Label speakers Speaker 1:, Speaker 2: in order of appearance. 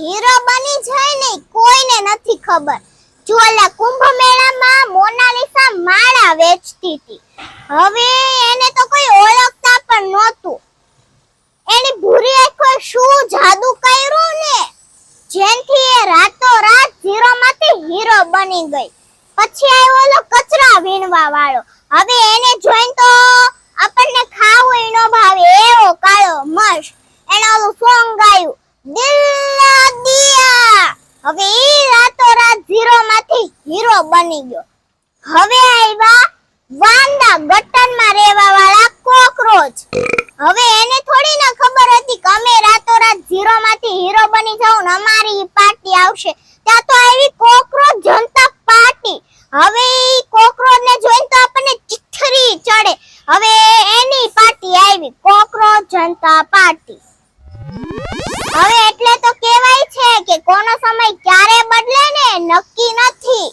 Speaker 1: Hero બની જાય ને કોઈને નથી ખબર. જો ઓલા કુંભ મેળામાં મોનાલિસા માળા વેચતી હતી, હવે એને તો કોઈ ઓળખતા પણ નહોતું. એની ભૂરી આંખો શું જાદુ કર્યું ને, જેનથી એ રાતોરાત ઝીરોમાંથી હીરો બની ગઈ. પછી આવ્યો ઓલો કચરા વીણવા વાળો, હવે એને જોઈને તો આપણને ખાવું ન ભાવે એવો કાળો મસ્ત. એને ઓલું સોંગ ગાયું દિલ દિયા, હવે ઈ રાતોરાત ઝીરોમાંથી હીરો બની ગયો. હવે આવ્યા વાંદા ગટરમાં રહેવા વાળા કોકરોચ. હવે એને થોડી ના ખબર હતી કે અમે રાતોરાત ઝીરોમાંથી હીરો બની જાઉં ને અમારી પાર્ટી આવશે. ત્યાં તો આવી કોકરોચ જનતા પાર્ટી. હવે ઈ કોકરોચ ને જોઈને તો આપણને ચીઠરી ચડે. હવે એની પાર્ટી આવી કોકરોચ જનતા પાર્ટી. હવે એટલે તો કહેવાય છે કે કોનો સમય ક્યારે બદલે ને નક્કી નથી.